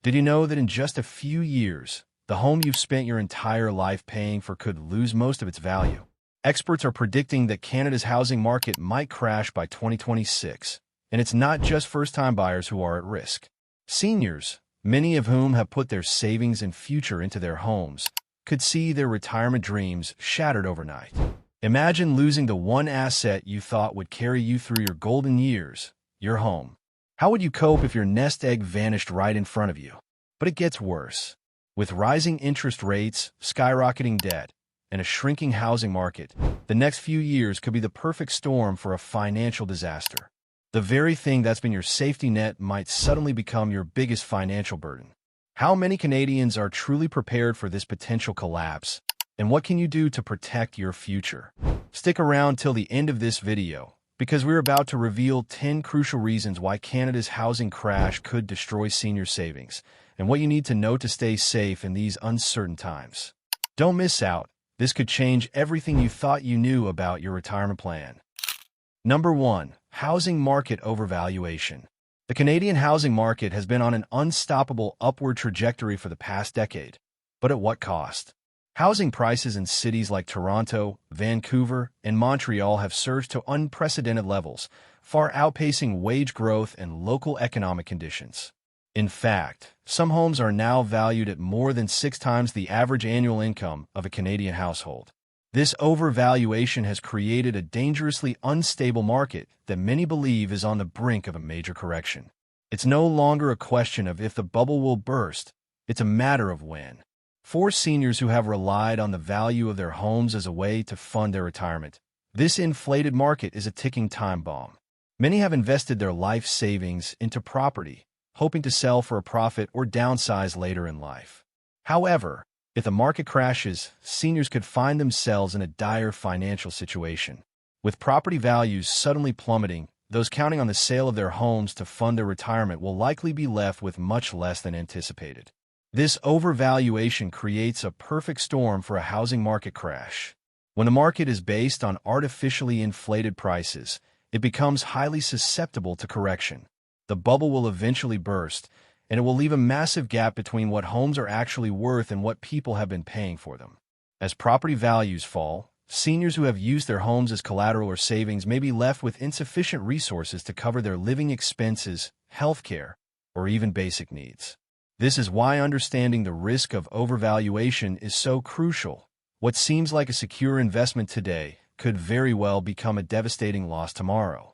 Did you know that in just a few years, the home you've spent your entire life paying for could lose most of its value? Experts are predicting that Canada's housing market might crash by 2026, and it's not just first-time buyers who are at risk. Seniors, many of whom have put their savings and future into their homes, could see their retirement dreams shattered overnight. Imagine losing the one asset you thought would carry you through your golden years, your home. How would you cope if your nest egg vanished right in front of you? But it gets worse. With rising interest rates, skyrocketing debt, and a shrinking housing market, the next few years could be the perfect storm for a financial disaster. The very thing that's been your safety net might suddenly become your biggest financial burden. How many Canadians are truly prepared for this potential collapse? And what can you do to protect your future? Stick around till the end of this video, because we're about to reveal 10 crucial reasons why Canada's housing crash could destroy senior savings, and what you need to know to stay safe in these uncertain times. Don't miss out. This could change everything you thought you knew about your retirement plan. Number 1. Housing market overvaluation. The Canadian housing market has been on an unstoppable upward trajectory for the past decade. But at what cost? Housing prices in cities like Toronto, Vancouver, and Montreal have surged to unprecedented levels, far outpacing wage growth and local economic conditions. In fact, some homes are now valued at more than 6 times the average annual income of a Canadian household. This overvaluation has created a dangerously unstable market that many believe is on the brink of a major correction. It's no longer a question of if the bubble will burst, it's a matter of when. For seniors who have relied on the value of their homes as a way to fund their retirement, this inflated market is a ticking time bomb. Many have invested their life savings into property, hoping to sell for a profit or downsize later in life. However, if the market crashes, seniors could find themselves in a dire financial situation. With property values suddenly plummeting, those counting on the sale of their homes to fund their retirement will likely be left with much less than anticipated. This overvaluation creates a perfect storm for a housing market crash. When the market is based on artificially inflated prices, it becomes highly susceptible to correction. The bubble will eventually burst, and it will leave a massive gap between what homes are actually worth and what people have been paying for them. As property values fall, seniors who have used their homes as collateral or savings may be left with insufficient resources to cover their living expenses, healthcare, or even basic needs. This is why understanding the risk of overvaluation is so crucial. What seems like a secure investment today could very well become a devastating loss tomorrow.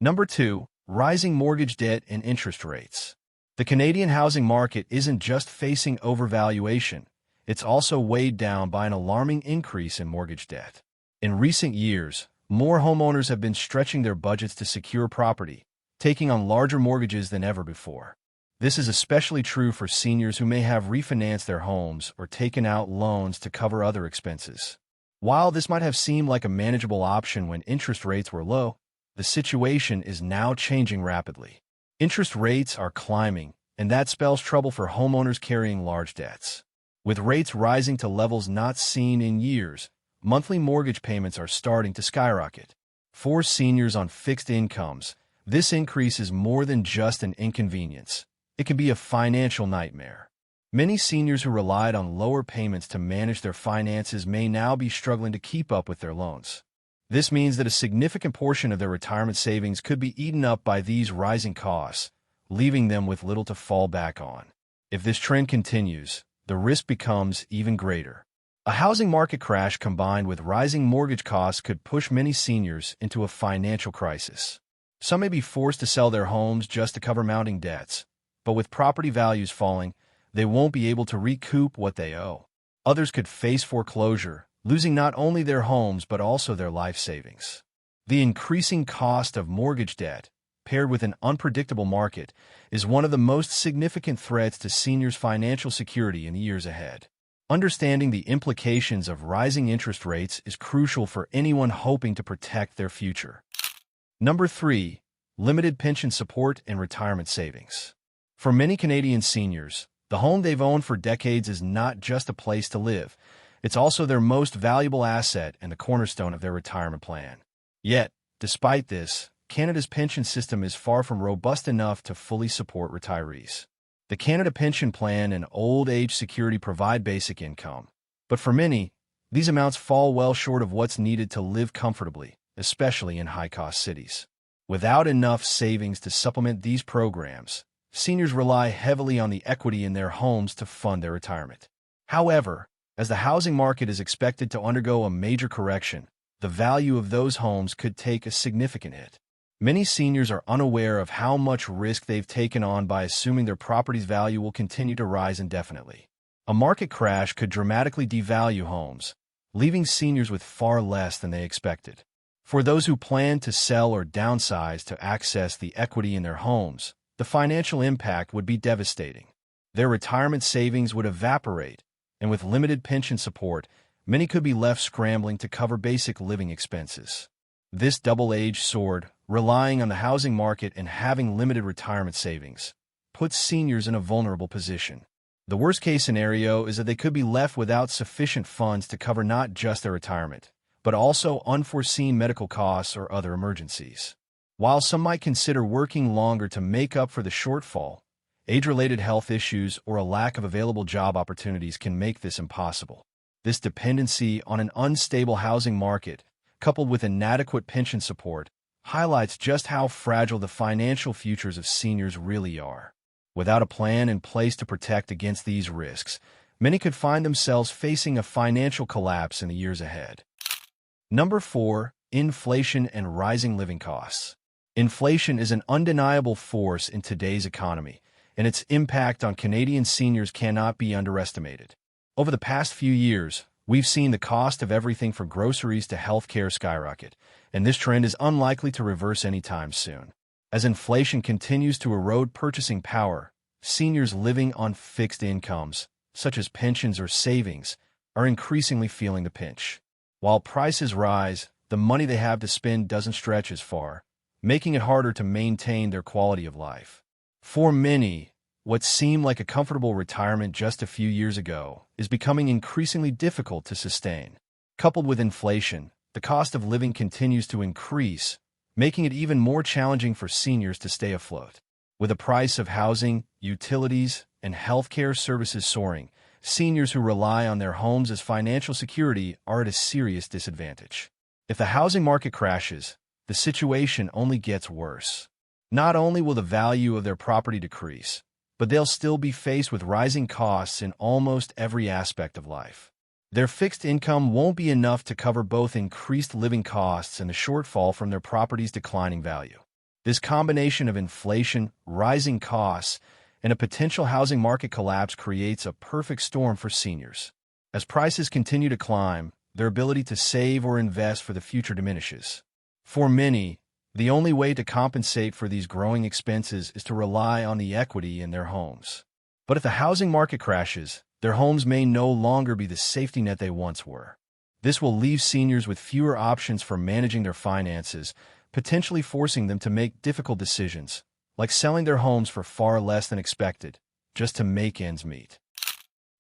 Number 2. Rising mortgage debt and interest rates. The Canadian housing market isn't just facing overvaluation, it's also weighed down by an alarming increase in mortgage debt. In recent years, more homeowners have been stretching their budgets to secure property, taking on larger mortgages than ever before. This is especially true for seniors who may have refinanced their homes or taken out loans to cover other expenses. While this might have seemed like a manageable option when interest rates were low, the situation is now changing rapidly. Interest rates are climbing, and that spells trouble for homeowners carrying large debts. With rates rising to levels not seen in years, monthly mortgage payments are starting to skyrocket. For seniors on fixed incomes, this increase is more than just an inconvenience. It can be a financial nightmare. Many seniors who relied on lower payments to manage their finances may now be struggling to keep up with their loans. This means that a significant portion of their retirement savings could be eaten up by these rising costs, leaving them with little to fall back on. If this trend continues, the risk becomes even greater. A housing market crash combined with rising mortgage costs could push many seniors into a financial crisis. Some may be forced to sell their homes just to cover mounting debts, but with property values falling, they won't be able to recoup what they owe. Others could face foreclosure, losing not only their homes but also their life savings. The increasing cost of mortgage debt, paired with an unpredictable market, is one of the most significant threats to seniors' financial security in the years ahead. Understanding the implications of rising interest rates is crucial for anyone hoping to protect their future. Number 3. Limited pension support and retirement savings. For many Canadian seniors, the home they've owned for decades is not just a place to live. It's also their most valuable asset and the cornerstone of their retirement plan. Yet, despite this, Canada's pension system is far from robust enough to fully support retirees. The Canada Pension Plan and Old Age Security provide basic income, but for many, these amounts fall well short of what's needed to live comfortably, especially in high-cost cities. Without enough savings to supplement these programs, seniors rely heavily on the equity in their homes to fund their retirement. However, as the housing market is expected to undergo a major correction, the value of those homes could take a significant hit. Many seniors are unaware of how much risk they've taken on by assuming their property's value will continue to rise indefinitely. A market crash could dramatically devalue homes, leaving seniors with far less than they expected. For those who plan to sell or downsize to access the equity in their homes, the financial impact would be devastating. Their retirement savings would evaporate, and with limited pension support, many could be left scrambling to cover basic living expenses. This double-edged sword, relying on the housing market and having limited retirement savings, puts seniors in a vulnerable position. The worst-case scenario is that they could be left without sufficient funds to cover not just their retirement, but also unforeseen medical costs or other emergencies. While some might consider working longer to make up for the shortfall, age-related health issues or a lack of available job opportunities can make this impossible. This dependency on an unstable housing market, coupled with inadequate pension support, highlights just how fragile the financial futures of seniors really are. Without a plan in place to protect against these risks, many could find themselves facing a financial collapse in the years ahead. Number 4. Inflation and rising living costs. Inflation is an undeniable force in today's economy, and its impact on Canadian seniors cannot be underestimated. Over the past few years, we've seen the cost of everything from groceries to healthcare skyrocket, and this trend is unlikely to reverse anytime soon. As inflation continues to erode purchasing power, seniors living on fixed incomes, such as pensions or savings, are increasingly feeling the pinch. While prices rise, the money they have to spend doesn't stretch as far, making it harder to maintain their quality of life. For many, what seemed like a comfortable retirement just a few years ago is becoming increasingly difficult to sustain. Coupled with inflation, the cost of living continues to increase, making it even more challenging for seniors to stay afloat. With the price of housing, utilities, and healthcare services soaring, seniors who rely on their homes as financial security are at a serious disadvantage. If the housing market crashes, the situation only gets worse. Not only will the value of their property decrease, but they'll still be faced with rising costs in almost every aspect of life. Their fixed income won't be enough to cover both increased living costs and the shortfall from their property's declining value. This combination of inflation, rising costs, and a potential housing market collapse creates a perfect storm for seniors. As prices continue to climb, their ability to save or invest for the future diminishes. For many, the only way to compensate for these growing expenses is to rely on the equity in their homes. But if the housing market crashes, their homes may no longer be the safety net they once were. This will leave seniors with fewer options for managing their finances, potentially forcing them to make difficult decisions, like selling their homes for far less than expected, just to make ends meet.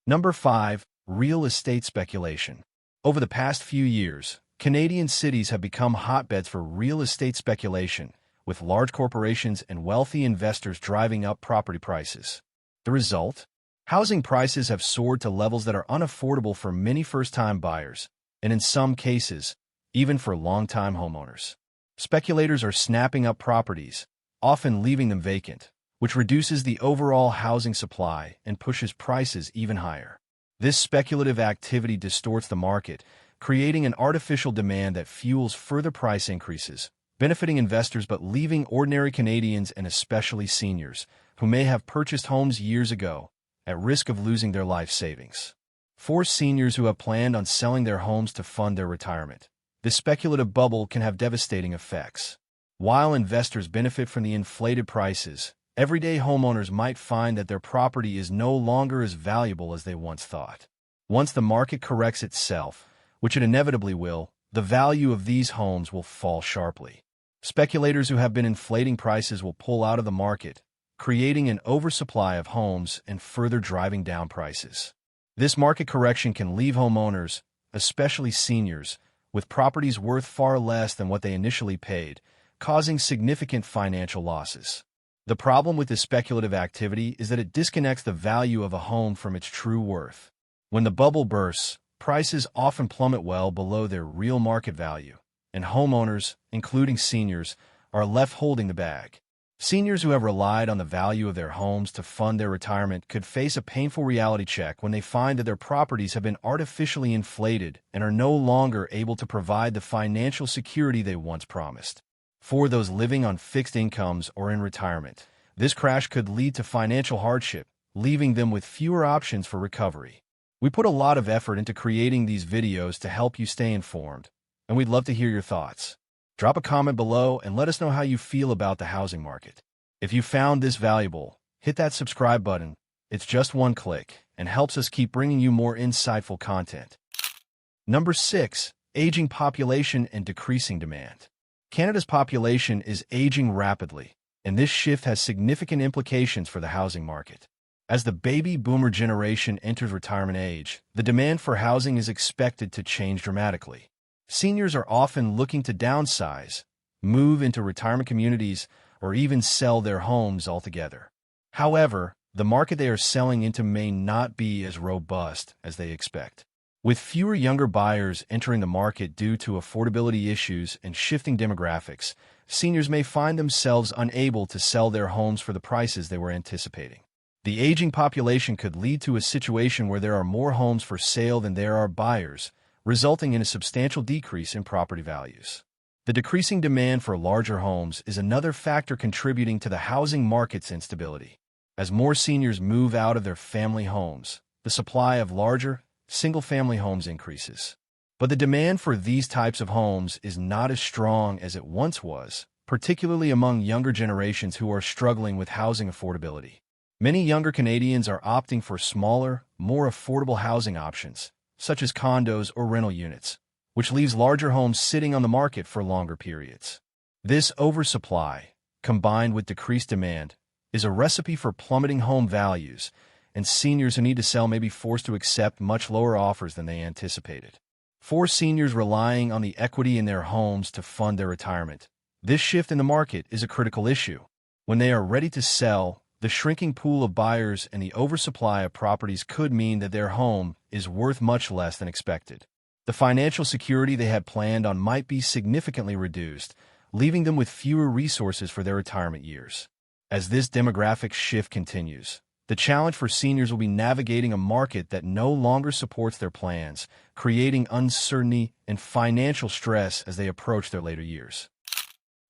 Number 5. Real estate speculation. Over the past few years, Canadian cities have become hotbeds for real estate speculation, with large corporations and wealthy investors driving up property prices. The result? Housing prices have soared to levels that are unaffordable for many first-time buyers, and in some cases, even for long-time homeowners. Speculators are snapping up properties, often leaving them vacant, which reduces the overall housing supply and pushes prices even higher. This speculative activity distorts the market, creating an artificial demand that fuels further price increases, benefiting investors but leaving ordinary Canadians and especially seniors, who may have purchased homes years ago, at risk of losing their life savings. For seniors who have planned on selling their homes to fund their retirement, this speculative bubble can have devastating effects. While investors benefit from the inflated prices, everyday homeowners might find that their property is no longer as valuable as they once thought. Once the market corrects itself, which it inevitably will, the value of these homes will fall sharply. Speculators who have been inflating prices will pull out of the market, creating an oversupply of homes and further driving down prices. This market correction can leave homeowners, especially seniors, with properties worth far less than what they initially paid, causing significant financial losses. The problem with this speculative activity is that it disconnects the value of a home from its true worth. When the bubble bursts, prices often plummet well below their real market value, and homeowners, including seniors, are left holding the bag. Seniors who have relied on the value of their homes to fund their retirement could face a painful reality check when they find that their properties have been artificially inflated and are no longer able to provide the financial security they once promised. For those living on fixed incomes or in retirement, this crash could lead to financial hardship, leaving them with fewer options for recovery. We put a lot of effort into creating these videos to help you stay informed, and we'd love to hear your thoughts. Drop a comment below and let us know how you feel about the housing market. If you found this valuable, hit that subscribe button. It's just one click and helps us keep bringing you more insightful content. Number 6. Aging population and decreasing demand. Canada's population is aging rapidly, and this shift has significant implications for the housing market. As the baby boomer generation enters retirement age, the demand for housing is expected to change dramatically. Seniors are often looking to downsize, move into retirement communities, or even sell their homes altogether. However, the market they are selling into may not be as robust as they expect. With fewer younger buyers entering the market due to affordability issues and shifting demographics, seniors may find themselves unable to sell their homes for the prices they were anticipating. The aging population could lead to a situation where there are more homes for sale than there are buyers, resulting in a substantial decrease in property values. The decreasing demand for larger homes is another factor contributing to the housing market's instability. As more seniors move out of their family homes, the supply of larger, single-family homes increases. But the demand for these types of homes is not as strong as it once was, particularly among younger generations who are struggling with housing affordability. Many younger Canadians are opting for smaller, more affordable housing options, such as condos or rental units, which leaves larger homes sitting on the market for longer periods. This oversupply, combined with decreased demand, is a recipe for plummeting home values, and seniors who need to sell may be forced to accept much lower offers than they anticipated. For seniors relying on the equity in their homes to fund their retirement, this shift in the market is a critical issue. When they are ready to sell, the shrinking pool of buyers and the oversupply of properties could mean that their home is worth much less than expected. The financial security they had planned on might be significantly reduced, leaving them with fewer resources for their retirement years. As this demographic shift continues, the challenge for seniors will be navigating a market that no longer supports their plans, creating uncertainty and financial stress as they approach their later years.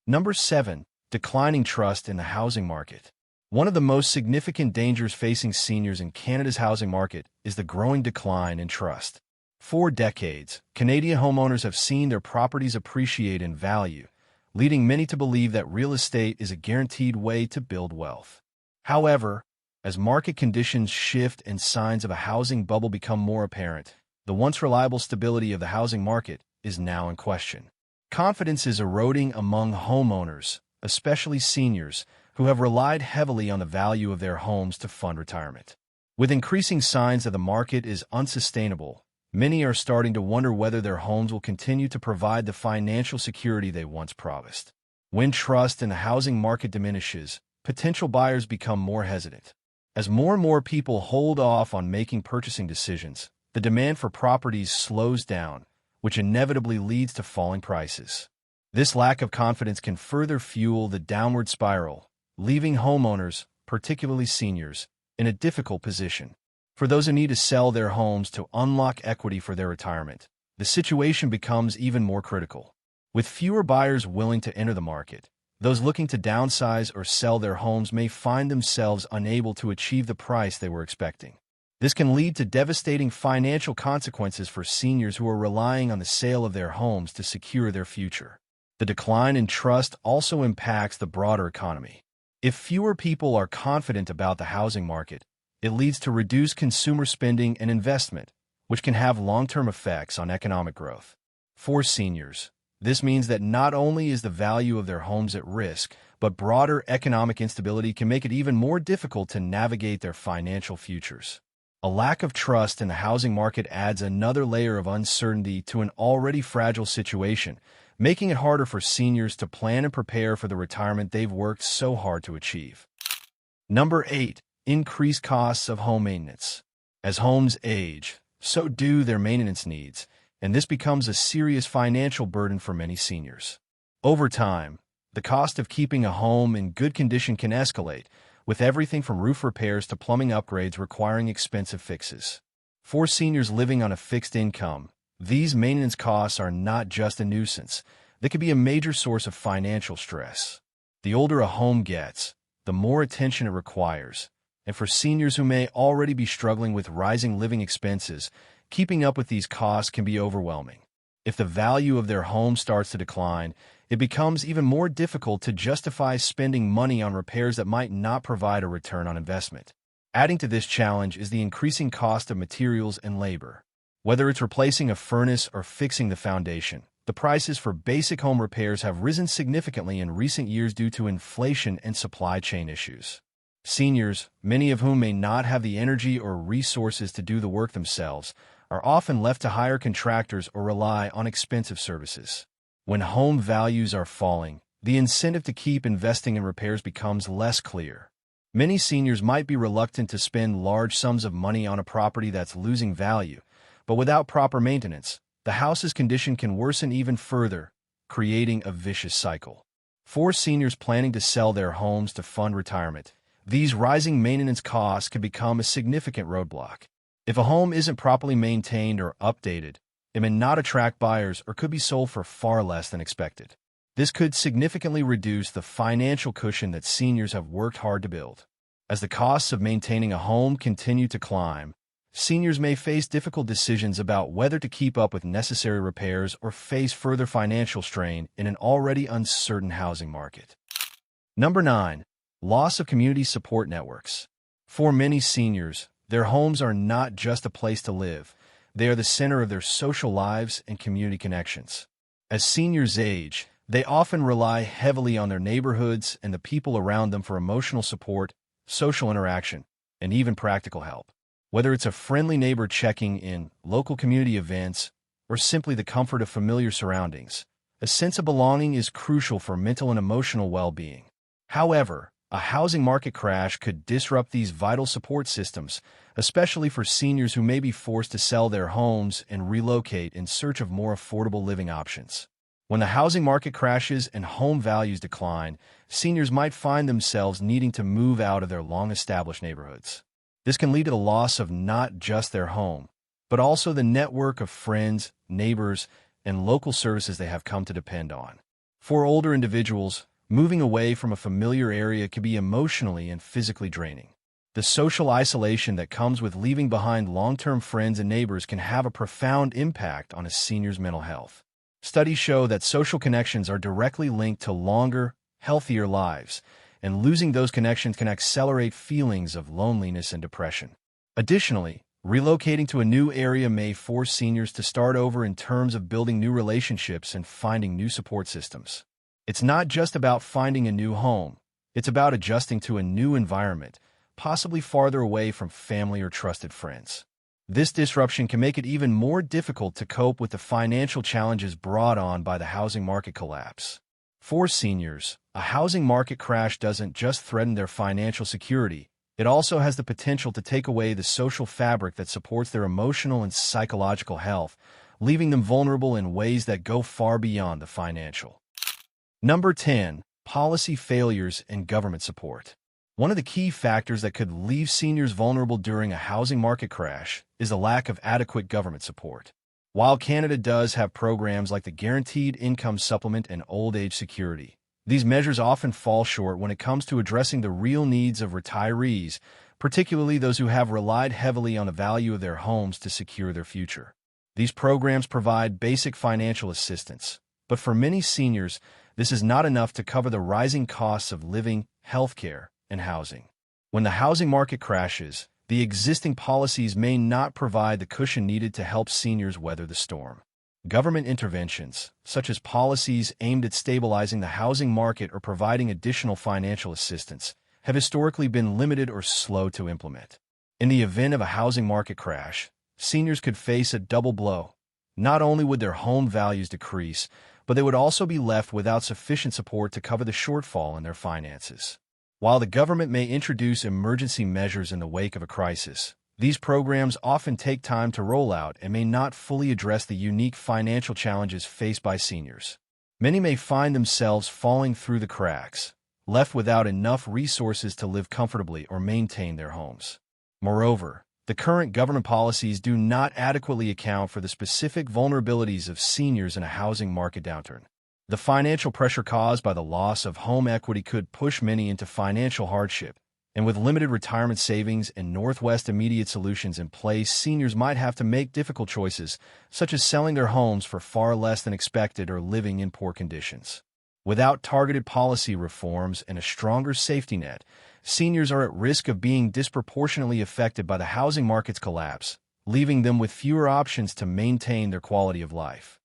Number 7. Declining trust in the housing market. One of the most significant dangers facing seniors in Canada's housing market is the growing decline in trust. For decades, Canadian homeowners have seen their properties appreciate in value, leading many to believe that real estate is a guaranteed way to build wealth. However, as market conditions shift and signs of a housing bubble become more apparent, the once reliable stability of the housing market is now in question. Confidence is eroding among homeowners, especially seniors, who have relied heavily on the value of their homes to fund retirement. With increasing signs that the market is unsustainable, many are starting to wonder whether their homes will continue to provide the financial security they once promised. When trust in the housing market diminishes, potential buyers become more hesitant. As more and more people hold off on making purchasing decisions, the demand for properties slows down, which inevitably leads to falling prices. This lack of confidence can further fuel the downward spiral, leaving homeowners, particularly seniors, in a difficult position. For those who need to sell their homes to unlock equity for their retirement, the situation becomes even more critical. With fewer buyers willing to enter the market, those looking to downsize or sell their homes may find themselves unable to achieve the price they were expecting. This can lead to devastating financial consequences for seniors who are relying on the sale of their homes to secure their future. The decline in trust also impacts the broader economy. If fewer people are confident about the housing market, it leads to reduced consumer spending and investment, which can have long-term effects on economic growth. For seniors, this means that not only is the value of their homes at risk, but broader economic instability can make it even more difficult to navigate their financial futures. A lack of trust in the housing market adds another layer of uncertainty to an already fragile situation, making it harder for seniors to plan and prepare for the retirement they've worked so hard to achieve. Number 8. Increased costs of home maintenance. As homes age, so do their maintenance needs, and this becomes a serious financial burden for many seniors. Over time, the cost of keeping a home in good condition can escalate, with everything from roof repairs to plumbing upgrades requiring expensive fixes. For seniors living on a fixed income, these maintenance costs are not just a nuisance. They can be a major source of financial stress. The older a home gets, the more attention it requires, and for seniors who may already be struggling with rising living expenses, keeping up with these costs can be overwhelming. If the value of their home starts to decline, it becomes even more difficult to justify spending money on repairs that might not provide a return on investment. Adding to this challenge is the increasing cost of materials and labor. Whether it's replacing a furnace or fixing the foundation, the prices for basic home repairs have risen significantly in recent years due to inflation and supply chain issues. Seniors, many of whom may not have the energy or resources to do the work themselves, are often left to hire contractors or rely on expensive services. When home values are falling, the incentive to keep investing in repairs becomes less clear. Many seniors might be reluctant to spend large sums of money on a property that's losing value, but without proper maintenance, the house's condition can worsen even further, creating a vicious cycle. For seniors planning to sell their homes to fund retirement, these rising maintenance costs can become a significant roadblock. If a home isn't properly maintained or updated, it may not attract buyers or could be sold for far less than expected. This could significantly reduce the financial cushion that seniors have worked hard to build. As the costs of maintaining a home continue to climb, seniors may face difficult decisions about whether to keep up with necessary repairs or face further financial strain in an already uncertain housing market. Number 9. Loss of community support networks. For many seniors, their homes are not just a place to live. They are the center of their social lives and community connections. As seniors age, they often rely heavily on their neighborhoods and the people around them for emotional support, social interaction, and even practical help. Whether it's a friendly neighbor checking in, local community events, or simply the comfort of familiar surroundings, a sense of belonging is crucial for mental and emotional well-being. However, a housing market crash could disrupt these vital support systems, especially for seniors who may be forced to sell their homes and relocate in search of more affordable living options. When the housing market crashes and home values decline, seniors might find themselves needing to move out of their long-established neighborhoods. This can lead to the loss of not just their home, but also the network of friends, neighbors, and local services they have come to depend on. For older individuals, moving away from a familiar area can be emotionally and physically draining. The social isolation that comes with leaving behind long-term friends and neighbors can have a profound impact on a senior's mental health. Studies show that social connections are directly linked to longer, healthier lives, and losing those connections can accelerate feelings of loneliness and depression. Additionally, relocating to a new area may force seniors to start over in terms of building new relationships and finding new support systems. It's not just about finding a new home. It's about adjusting to a new environment, possibly farther away from family or trusted friends. This disruption can make it even more difficult to cope with the financial challenges brought on by the housing market collapse. For seniors, a housing market crash doesn't just threaten their financial security, it also has the potential to take away the social fabric that supports their emotional and psychological health, leaving them vulnerable in ways that go far beyond the financial. Number 10. Policy failures and government support. One of the key factors that could leave seniors vulnerable during a housing market crash is the lack of adequate government support. While Canada does have programs like the Guaranteed Income Supplement and Old Age Security, these measures often fall short when it comes to addressing the real needs of retirees, particularly those who have relied heavily on the value of their homes to secure their future. These programs provide basic financial assistance, but for many seniors, this is not enough to cover the rising costs of living, healthcare, and housing. When the housing market crashes, the existing policies may not provide the cushion needed to help seniors weather the storm. Government interventions, such as policies aimed at stabilizing the housing market or providing additional financial assistance, have historically been limited or slow to implement. In the event of a housing market crash, seniors could face a double blow. Not only would their home values decrease, but they would also be left without sufficient support to cover the shortfall in their finances. While the government may introduce emergency measures in the wake of a crisis, these programs often take time to roll out and may not fully address the unique financial challenges faced by seniors. Many may find themselves falling through the cracks, left without enough resources to live comfortably or maintain their homes. Moreover, the current government policies do not adequately account for the specific vulnerabilities of seniors in a housing market downturn. The financial pressure caused by the loss of home equity could push many into financial hardship, and with limited retirement savings and Northwest immediate solutions in place, seniors might have to make difficult choices, such as selling their homes for far less than expected or living in poor conditions. Without targeted policy reforms and a stronger safety net, seniors are at risk of being disproportionately affected by the housing market's collapse, leaving them with fewer options to maintain their quality of life.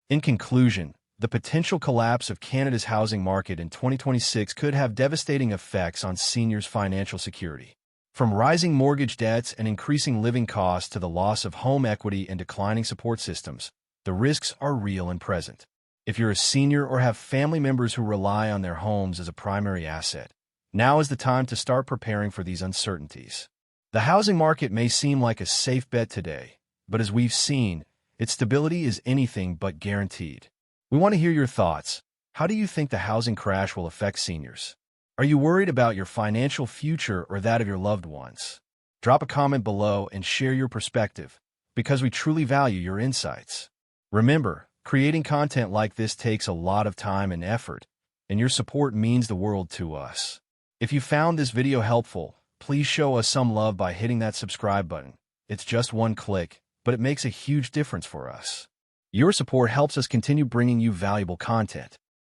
In conclusion, the potential collapse of Canada's housing market in 2026 could have devastating effects on seniors' financial security. From rising mortgage debts and increasing living costs to the loss of home equity and declining support systems, the risks are real and present. If you're a senior or have family members who rely on their homes as a primary asset, now is the time to start preparing for these uncertainties. The housing market may seem like a safe bet today, but as we've seen, its stability is anything but guaranteed. We want to hear your thoughts. How do you think the housing crash will affect seniors? Are you worried about your financial future or that of your loved ones? Drop a comment below and share your perspective, because we truly value your insights. Remember, creating content like this takes a lot of time and effort, and your support means the world to us. If you found this video helpful, please show us some love by hitting that subscribe button. It's just one click, but it makes a huge difference for us. Your support helps us continue bringing you valuable content.